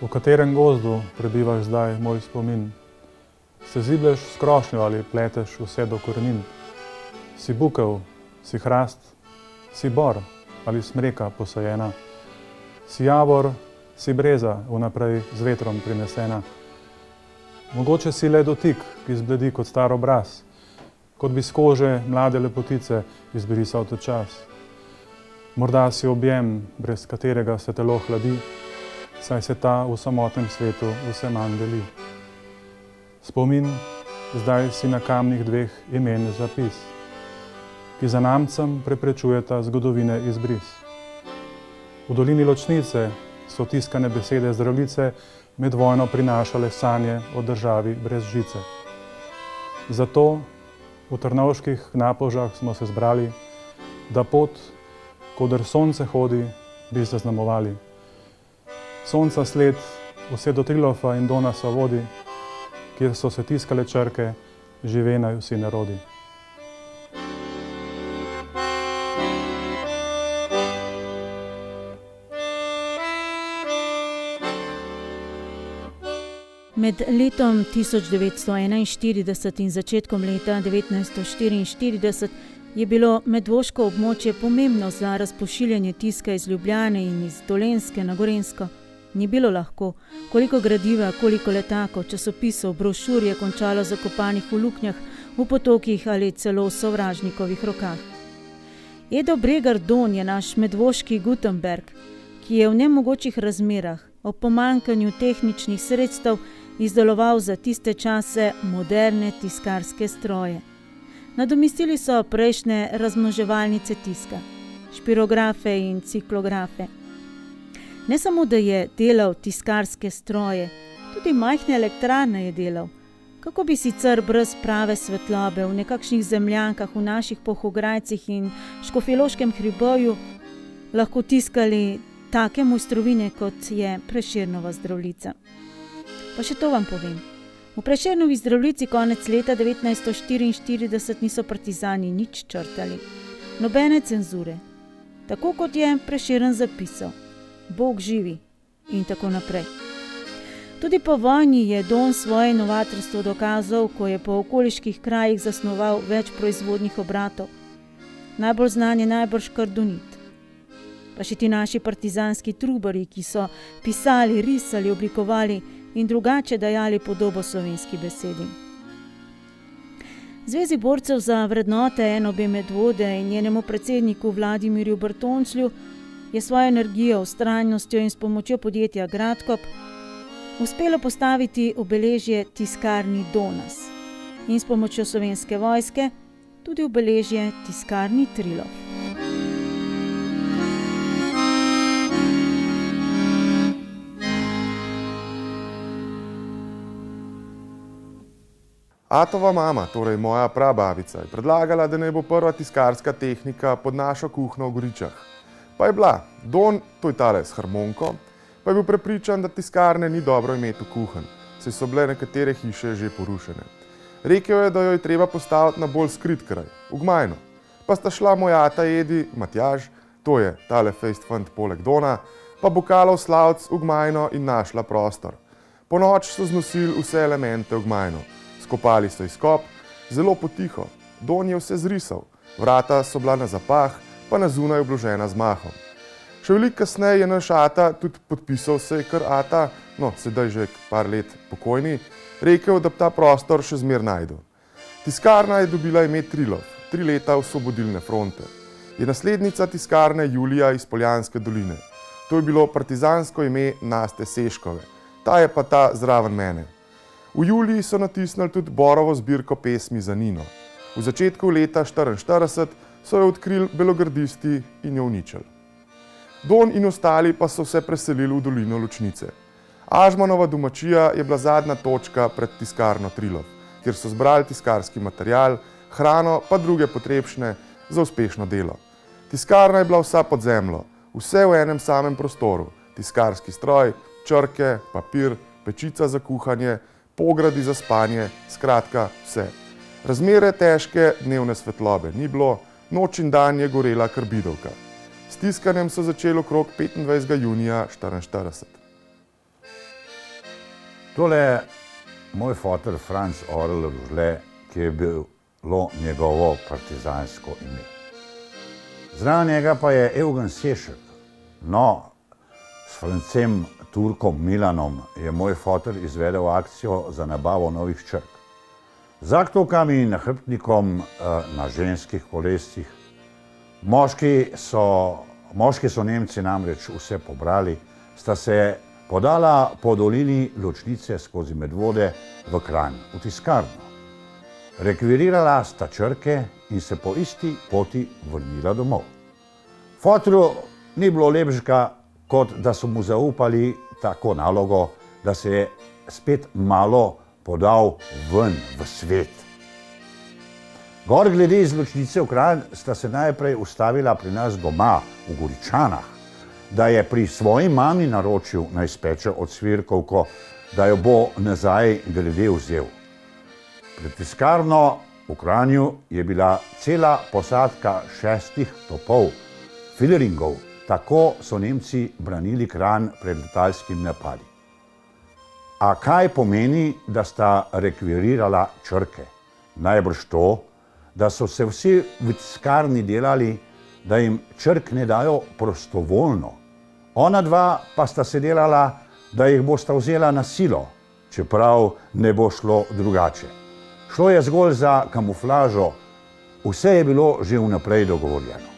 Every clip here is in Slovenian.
V katerem gozdu prebivaš zdaj, moj spomin? Se ziblješ s krošnjo ali pleteš vse do korenin? Si bukev, si hrast, si bor ali smreka posajena? Si javor, si breza vnaprej z vetrom prinesena? Mogoče si le dotik, ki zbledi kot star obraz, kot bi s kože mlade lepotice izbrisal te čas. Morda si objem, brez katerega se telo hladi, saj se ta v samotnem svetu vse manj deli. Spomin, zdaj si na kamnih dveh imen zapis, ki zanamcem preprečujeta zgodovine izbris. V dolini Ločnice so tiskane besede zdravljice med vojno prinašale sanje o državi brez žice. Zato v Trnovških Knapovžah smo se zbrali, da pot, koder sonce hodi, bi zaznamovali. Sonca sled vse do Trilofa in Donasa vodi, kjer so se tiskale črke, živenaj vsi narodi. Med letom 1941 in začetkom leta 1944 je bilo medvoško območje pomembno za razpošiljanje tiska iz Ljubljane in iz Dolenjske na Gorenjsko. Ni bilo lahko, koliko gradiva, koliko letakov, časopisov, brošur je končalo zakopanih v luknjah, v potokih ali celo v sovražnikovih rokah. Edo Bregar Don je naš medvoški Gutenberg, ki je v nemogočih razmerah, ob pomanjkanju tehničnih sredstev, izdeloval za tiste čase moderne tiskarske stroje. Nadomestili so prejšnje razmnoževalnice tiska, špirografe in ciklografe. Ne samo, da je delal tiskarske stroje, tudi majhne elektrarne je delal. Kako bi sicer brez prave svetlobe v nekakšnih zemljankah v naših Polhograjcih in Škofjeloškem hribovju lahko tiskali take mojstrovine, kot je Prešernova Zdravljica. Pa še to vam povem. V Prešernovi Zdravljici konec leta 1944 niso partizani nič črtali. Nobene cenzure. Tako kot je Prešeren zapisal. Bog živi in tako naprej. Tudi po vojni je Don svoje inovatorstvo dokazal, ko je po okoliških krajih zasnoval več proizvodnih obratov. Najbolj znan je najbrž Kardonit. Pa še ti naši partizanski trubarji, ki so pisali, risali, oblikovali in drugače dajali podobo slovenski besedi. Zvezi borcev za vrednote NOB Medvode in njenemu predsedniku Vladimirju Bertonclju je svojo energijo, vztrajnostjo in s pomočjo podjetja Gradkop uspelo postaviti obeležje tiskarni Donas in s pomočjo Slovenske vojske tudi obeležje tiskarni Trilov. Atova mama, torej moja prababica, je predlagala, da naj bo prva tiskarska tehnika pod našo kuhno v Goričah. Pa je bila. Don, to je tale s harmonko, pa je bil prepričan, da tiskarne ni dobro imeti v kuhinji, saj so bile nekatere hiše že porušene. Rekel je, da jo je treba postaviti na bolj skrit kraj, v Gmajno. Pa sta šla moj ata Edi, Matjaž, to je tale fejst fant poleg Dona, pa Bokalov Slavc v Gmajno in našla prostor. Ponoč so znosili vse elemente v Gmajno. Skopali so izkop, zelo potiho. Don je vse zrisal, vrata so bila na zapah, pa na zunaj obložena z mahom. Še veliko kasneje je naš ata tudi podpisal se kar ata, no sedaj že par let pokojni, rekel, da ta prostor še zmer najdu. Tiskarna je dobila ime Trilov, 3 leta Osvobodilne fronte. Je naslednica tiskarne Julija iz Poljanske doline. To je bilo partizansko ime Naste Seškove, ta je pa ta zraven mene. V Juliji so natisnili tudi Borovo zbirko pesmi za Nino. V začetku leta 1944 so jo odkrili belogardisti in jo uničili. Don in ostali pa so se preselili v dolino Ločnice. Ažmanova domačija je bila zadnja točka pred tiskarno Trilov, kjer so zbrali tiskarski material, hrano pa druge potrebšne za uspešno delo. Tiskarna je bila vsa pod zemljo, vse v enem samem prostoru. Tiskarski stroj, črke, papir, pečica za kuhanje, pogradi za spanje, skratka vse. Razmere težke dnevne svetlobe ni bilo, noč in dan je gorela karbidovka. S tiskanjem so začeli okrog 25. junija 1944. Tole moj foter Franc Orel Rožle, ki je bilo njegovo partizansko ime. Zraven njega pa je Evgen Sešek. No, s Francem Turkom Milanom je moj foter izvedel akcijo za nabavo novih črk. Z aktovkami in nahrbtnikom na ženskih kolescih. Moški so Nemci namreč vse pobrali, sta se podala po dolini Ločnice skozi Medvode v Kranj, v tiskarno. Rekvirirala sta črke in se po isti poti vrnila domov. Fotru ni bilo lepšega, kot da so mu zaupali tako nalogo, da se je spet malo podal ven v svet. Gor glede iz Ločnice v Kranj sta se najprej ustavila pri nas doma v Goričanah, da je pri svoji mami naročil, naj speče ocvirkovko, da jo bo nazaj glede vzel. Pred tiskarno v Kranju je bila cela posadka 6 topov, Filleringov. Tako so Nemci branili Kranj pred letalskimi napadi. A kaj pomeni, da sta rekvirirala črke? Najbrž to, da so se vsi v tiskarni delali, da jim črk ne dajo prostovoljno. Ona dva pa sta se delala, da jih bosta vzela na silo, čeprav ne bo šlo drugače. Šlo je zgolj za kamuflažo, vse je bilo že vnaprej dogovorjeno.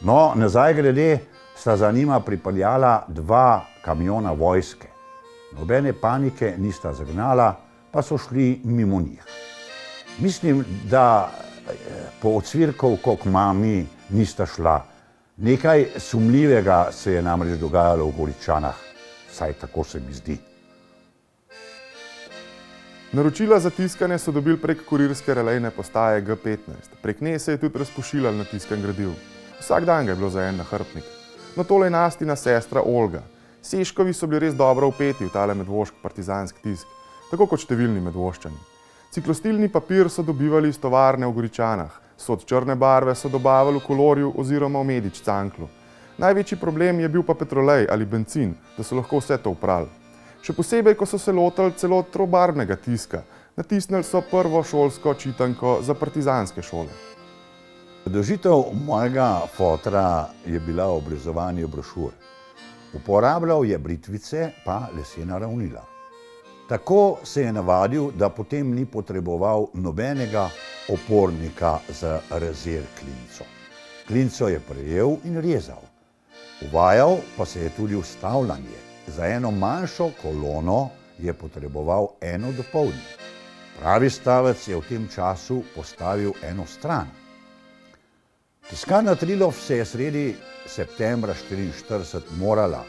No, nazaj glede sta za njima pripeljala 2 kamiona vojske. Nobene panike nista zagnala, pa so šli mimo njih. Mislim, da po ocvirkovko k mami nista šla. Nekaj sumljivega se je namreč dogajalo v Goričanah, vsaj tako se mi zdi. Naročila za tiskanje so dobili prek kurirske relejne postaje G15. Prek nje se je tudi razpošiljal natiskan gradiv. Vsak dan ga je bilo za en nahrbtnik. No, tole je Nastina sestra Olga. Seškovi so bili res dobro vpeti v tale medvoški partizanski tisk, tako kot številni medvoščani. Ciklostilni papir so dobivali iz tovarne v Goričanah, sod črne barve so dobavili v Kolorju oziroma v Medič Canklu. Največji problem je bil pa petrolej ali bencin, da so lahko vse to uprali. Še posebej, ko so se lotili celo trobarvnega tiska, natisnili so prvo šolsko čitanko za partizanske šole. Dožitev mojega fotra je bila obrezovanje brošur. Uporabljal je britvice pa lesena ravnila. Tako se je navadil, da potem ni potreboval nobenega opornika za rezer klinco. Klinco je prejel in rezal. Uvajal pa se je tudi vstavljanje. Za eno manjšo kolono je potreboval eno dopoldne. Pravi stavec je v tem času postavil eno stran. Tiskarna Trilov se je sredi septembra 1944 morala,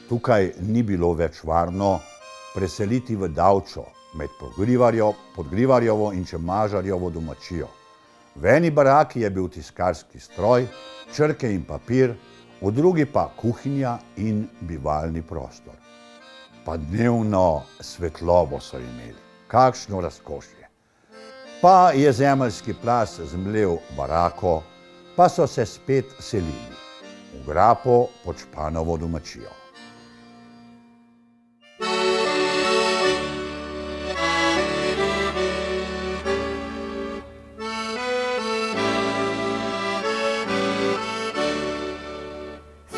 tukaj ni bilo več varno, preseliti v Davčo med Podgrivarjevo in Čemažarjevo domačijo. V eni baraki je bil tiskarski stroj, črke in papir, v drugi pa kuhinja in bivalni prostor. Pa dnevno svetlobo so imeli. Kakšno razkošje. Pa je zemeljski plaz zmlel barako, pa so se spet selili v grapo pod Španovo domačijo.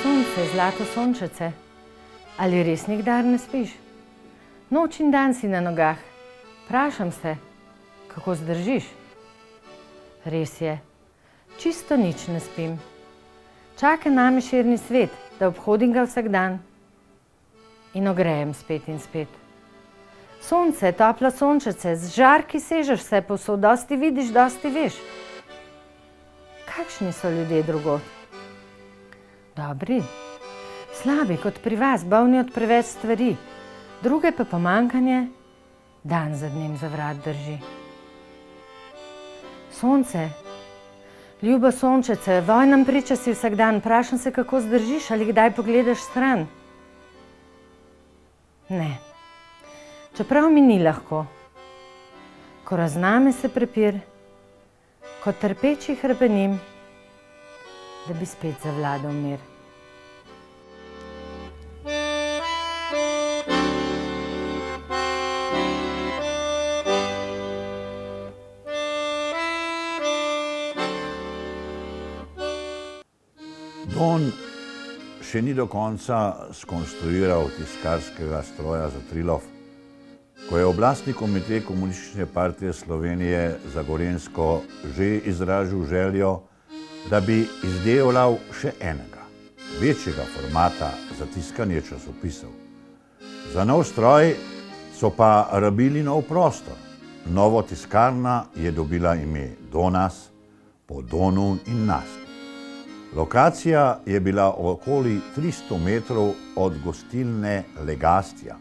Sonce, zlato sončece, ali res nikdar ne spiš? Noč in dan si na nogah. Vprašam se, kako zdržiš? Res je, čisto nič ne spim. Čaka name širni svet, da obhodim ga vsak dan in ogrejem spet in spet. Sonce, topla sončece, z žarki sežeš vse povsod, dosti vidiš, dosti veš. Kakšni so ljudje drugod? Dobri, slabi kot pri vas, bolni od preveč stvari, druge pa pomanjkanje dan za dnem za vrat drži. Sonce, ljubo sončece, vojnam priča si vsak dan, vprašam se, kako zdržiš, ali kdaj pogledaš stran. Ne, čeprav mi ni lahko, ko razname se prepir, kot trpeči hrepenim, da bi spet zavladal mir. Don še ni do konca skonstruiral tiskarskega stroja za Trilov, ko je oblastni komitej Komunistične partije Slovenije za Gorenjsko že izražil željo, da bi izdelal še enega, večjega formata za tiskanje časopisov. Za nov stroj so pa rabili nov prostor. Novo tiskarna je dobila ime Donas, po Donu in Nastu. Lokacija je bila okoli 300 metrov od gostilne Legastija.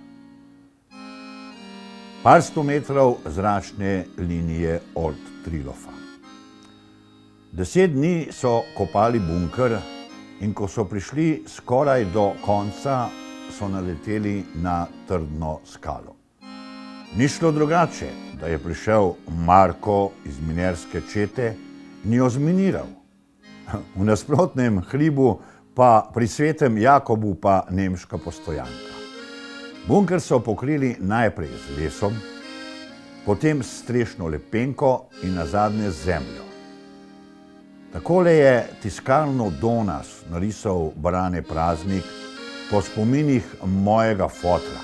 Par sto metrov zračne linije od Trilofa. 10 dni so kopali bunker in ko so prišli skoraj do konca, so naleteli na trdno skalo. Ni šlo drugače, da je prišel Marko iz minerske čete in jo zminiral. V nasprotnem hribu pa pri Svetem Jakobu pa nemška postojanka. Bunker so pokrili najprej z lesom, potem s strešno lepenko in nazadnje z zemljo. Takole je tiskarno Donas narisal Brane Praznik po spominih mojega fotra.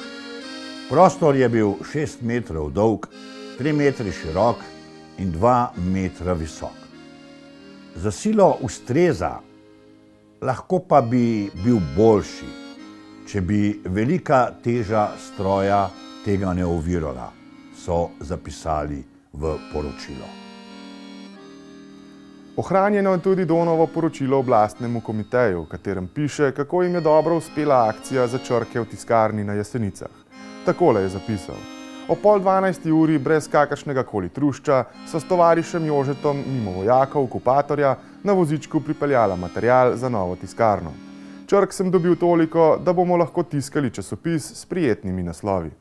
Prostor je bil 6 metrov dolg, 3 metri širok in 2 metra visok. Za silo ustreza, lahko pa bi bil boljši, če bi velika teža stroja tega ne ovirala, so zapisali v poročilo. Ohranjeno je tudi Donovo poročilo oblastnemu komiteju, v katerem piše, kako jim je dobro uspela akcija za črke v tiskarni na Jesenicah. Takole je zapisal. O 11:30 uri, brez kakršnega koli trušča, so s tovarišem Jožetom mimo vojakov, okupatorja, na vozičku pripeljala material za novo tiskarno. Črk sem dobil toliko, da bomo lahko tiskali časopis s prijetnimi naslovi.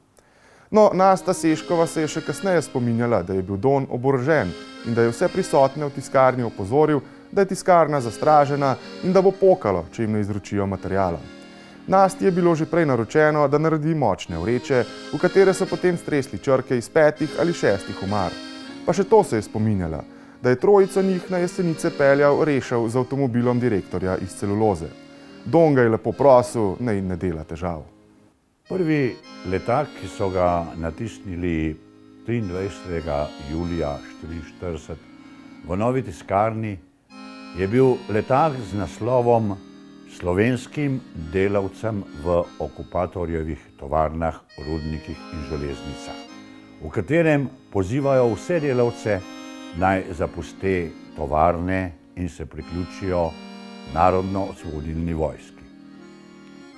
No, Nasta Seškova se je še kasneje spominjala, da je bil Don oborožen in da je vse prisotne v tiskarni opozoril, da je tiskarna zastražena in da bo pokalo, če jim ne izročijo materiala. Nasti je bilo že prej naročeno, da naredi močne vreče, v katere so potem stresli črke iz 5 ali 6 omar. Pa še to se je spominjala, da je trojico njih na Jesenice peljal Rešev z avtomobilom direktorja iz celuloze. Don ga je lepo prosil, naj ne dela težav. Prvi letak, ki so ga natisnili 23. julija 1944 v novi tiskarni, je bil letak z naslovom Slovenskim delavcem v okupatorjevih tovarnah, rudnikih in železnicah, v katerem pozivajo vse delavce, naj zapuste tovarne in se priključijo Narodno-osvobodilni vojski.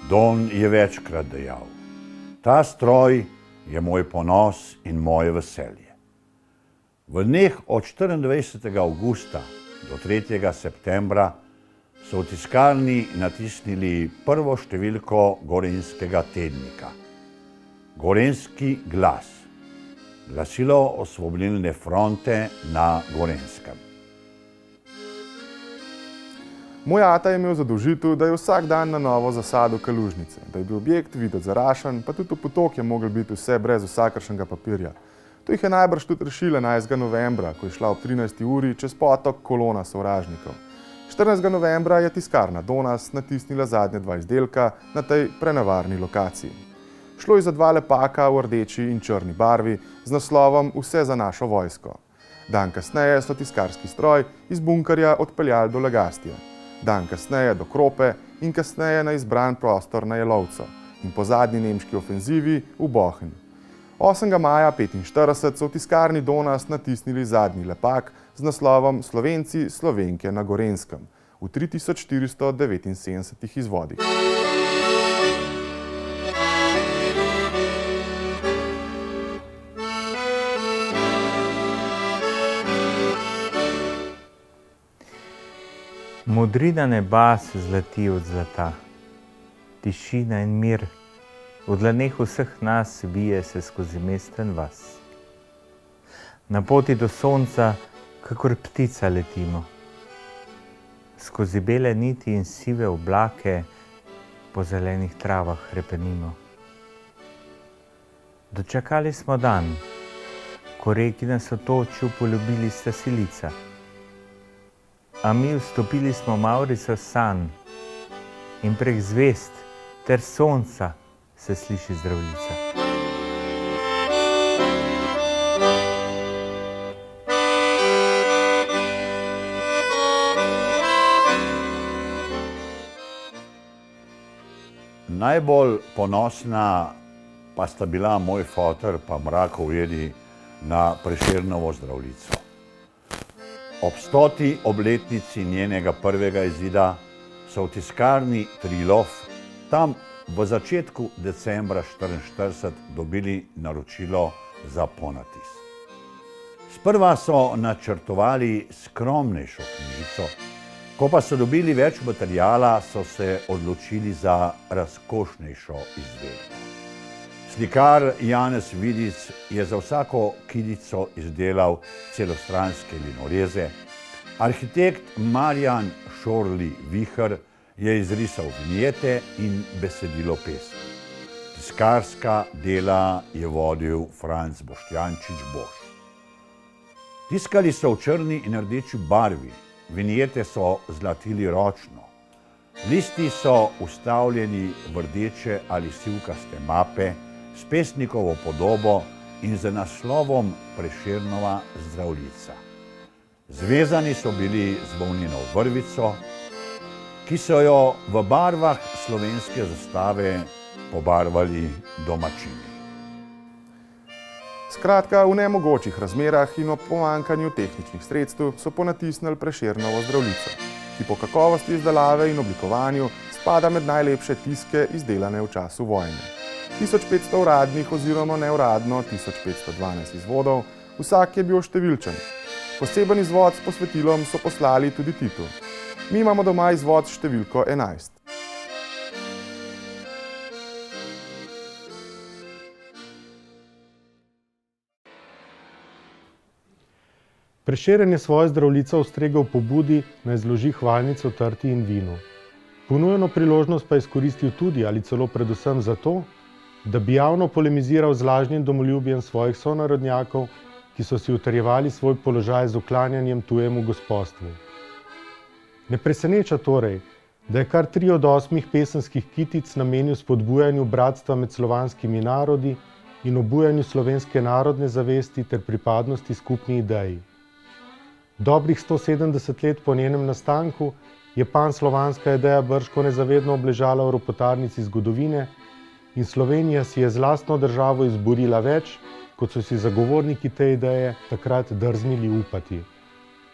Don je večkrat dejal: ta stroj je moj ponos in moje veselje. V dneh od 24. avgusta do 3. septembra so v tiskarni natisnili prvo številko Gorenjskega tednika, Gorenjski glas, glasilo Osvobodilne fronte na Gorenjskem. Moj ata je imel zadolžitev, da je vsak dan na novo zasadil kalužnice, da je bil objekt videti zarašen, pa tudi v potok je mogel biti vse brez vsakršnega papirja. To jih je najbrž tudi rešila 11. novembra, ko je šla ob 13. uri čez potok kolona sovražnikov. 14. novembra je tiskarna Donas natisnila zadnje 2 izdelka na tej prenevarni lokaciji. Šlo je za 2 lepaka v rdeči in črni barvi z naslovom Vse za našo vojsko. Dan kasneje so tiskarski stroj iz bunkerja odpeljali do Legastija. Dan kasneje do Krope in kasneje na izbran prostor na Jelovco in po zadnji nemški ofenzivi v Bohinj. 8. maja 1945 so v tiskarni Donas natisnili zadnji lepak z naslovom Slovenci, Slovenke na Gorenjskem v 3479 izvodih. Modrina neba se zlati od zlata, tišina in mir v dlaneh vseh nas vije se skozi mesten vas. Na poti do sonca, kakor ptica letimo, skozi bele niti in sive oblake po zelenih travah hrepenimo. Dočakali smo dan, ko reki nas otočju poljubili sta silica, a mi vstopili smo Maurico san in prek zvezd ter sonca se sliši Zdravljica. Najbolj ponosna pa sta bila moj foter pa Mrakov jedi na Prešernovo Zdravljico. Ob 100. obletnici njenega prvega izida so v tiskarni Trilov tam v začetku decembra 1944 dobili naročilo za ponatis. Sprva so načrtovali skromnejšo knjižico, ko pa so dobili več materijala, so se odločili za razkošnejšo izvedbo. Slikar Janez Vidic je za vsako kidico izdelal celostranske linoreze, arhitekt Marjan Šorli Vihr je izrisal vinjete in besedilo pesmi. Tiskarska dela je vodil Franc Boštjančič Boš. Tiskali so v črni in rdeči barvi, vinjete so zlatili ročno. Listi so ustavljeni v rdeče ali sivkaste mape s pesnikovo podobo in z naslovom Prešernova Zdravljica. Zvezani so bili z volnino vrvico, ki so jo v barvah slovenske zastave pobarvali domačini. Skratka, v nemogočih razmerah in ob pomanjkanju tehničnih sredstev so ponatisnili Prešernovo Zdravljico, ki po kakovosti izdelave in oblikovanju spada med najlepše tiske izdelane v času vojne. 1500 uradnih oziroma neuradno 1512 izvodov, vsak je bil številčen. Poseben izvod s posvetilom so poslali tudi Titu. Mi imamo doma izvod s številko 11. Prešeren je svojo Zdravljico ustregel pobudi, naj zloži hvalnico trti in vinu. Ponujeno priložnost pa je izkoristil tudi ali celo predvsem zato, da bi javno polemiziral z lažnim domoljubjem svojih sonarodnjakov, ki so si utrjevali svoj položaj z uklanjanjem tujemu gospostvu. Ne preseneča torej, da je kar 3 od 8 pesenskih kitic namenil spodbujanju bratstva med slovanskimi narodi in obujanju slovenske narodne zavesti ter pripadnosti skupni ideji. Dobrih 170 let po njenem nastanku je panslovanska ideja bržkone zavedno obležala v ropotarnici zgodovine in Slovenija si je z lastno državo izborila več, kot so si zagovorniki te ideje takrat drznili upati.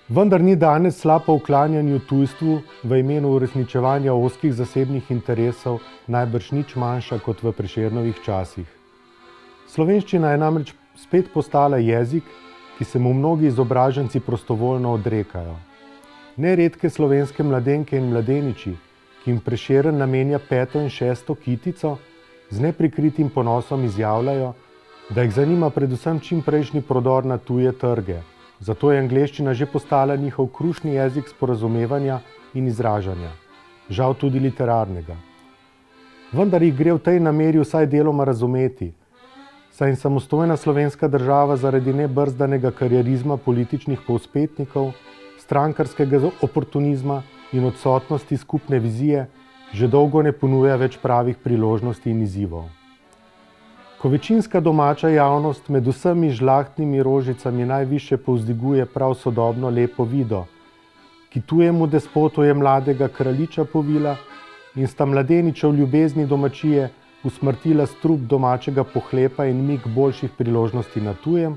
Vendar ni danes slab po uklanjanju tujstvu v imenu uresničevanja ozkih zasebnih interesov najbrž nič manjša kot v Prešernovih časih. Slovenščina je namreč spet postala jezik, ki se mu mnogi izobraženci prostovoljno odrekajo. Neredke slovenske mladenke in mladeniči, ki jim Prešeren namenja 5. in 6. kitico, z neprikritim ponosom izjavljajo, da jih zanima predvsem čimprejšnji prodor na tuje trge, zato je angleščina že postala njihov krušni jezik sporazumevanja in izražanja, žal tudi literarnega. Vendar jih gre v tej nameri vsaj deloma razumeti, saj jim samostojna slovenska država zaradi nebrzdanega karierizma političnih povzpetnikov, strankarskega oportunizma in odsotnosti skupne vizije že dolgo ne ponuja več pravih priložnosti in izzivov. Ko večinska domača javnost med vsemi žlahtnimi rožicami najviše povzdiguje prav sodobno lepo Vido, ki tujemu despotu je mladega kraljiča povila in sta mladeničev ljubezni domačije usmrtila strup domačega pohlepa in mik boljših priložnosti na tujem,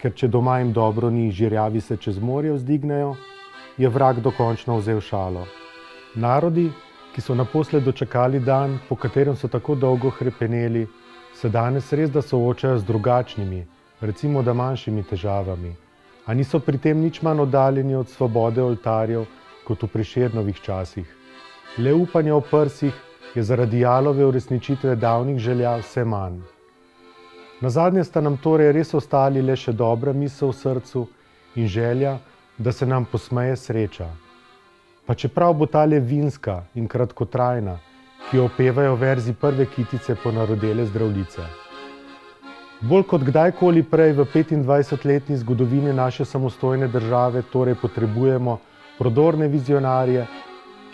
ker če doma jim dobro ni, žirjavi se čez morje vzdignejo, je vrag dokončno vzel šalo. Narodi, ki so naposled dočakali dan, po katerem so tako dolgo hrepeneli, se danes res da soočajo z drugačnimi, recimo da manjšimi težavami, a niso pri tem nič manj oddaljeni od svobode oltarjev kot v Prešernovih časih. Le upanje o prsih je zaradi jalove uresničitve davnih želja vse manj. Nazadnje sta nam torej res ostali le še dobra misel v srcu in želja, da se nam posmeje sreča. Pa čeprav bo tale vinska in kratkotrajna, ki jo opevajo verzi prve kitice ponarodele Zdravljice. Bolj kot kdajkoli prej v 25-letni zgodovini naše samostojne države torej potrebujemo prodorne vizionarje,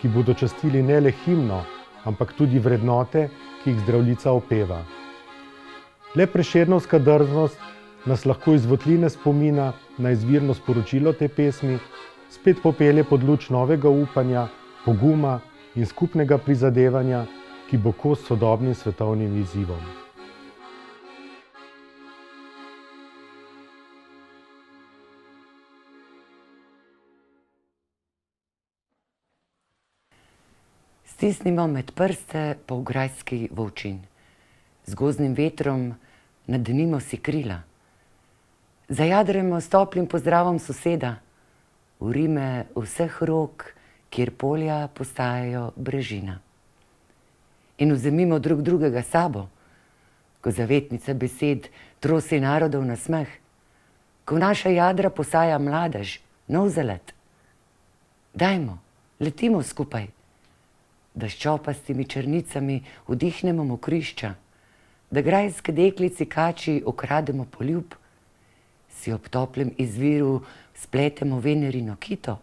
ki bodo častili ne le himno, ampak tudi vrednote, ki jih Zdravljica opeva. Le Prešernovska drznost nas lahko iz votline spomina na izvirno sporočilo te pesmi spet popelje pod luč novega upanja, poguma in skupnega prizadevanja, ki bo kos sodobnim svetovnim izzivom. Stisnimo med prste polgrajski volčin. Z gozdnim vetrom nadenimo si krila. Zajadrajmo s toplim pozdravom soseda, urime vseh rok, kjer polja postajajo brežina. In vzemimo drug drugega sabo, ko zavetnica besed trosi narodov na smeh, ko naša jadra posaja mladež, nov zalet. Dajmo, letimo skupaj, da s čopastimi črnicami vdihnemo mokrišča, da grajske deklici kači okrademo poljub, si ob toplem izviru spletemo Venerino kito,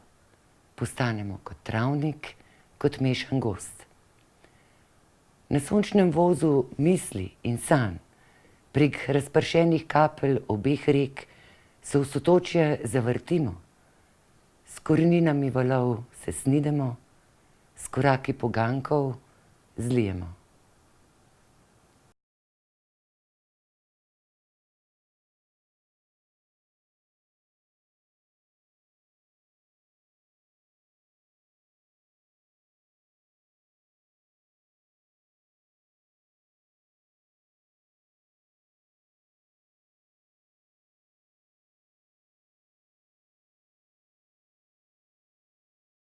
postanemo kot travnik, kot mešan gozd. Na sončnem vozu misli in sanj, prek razpršenih kapelj obeh rek, se v sotočje zavrtimo, s koreninami valov se snidemo, s koraki pogankov zlijemo.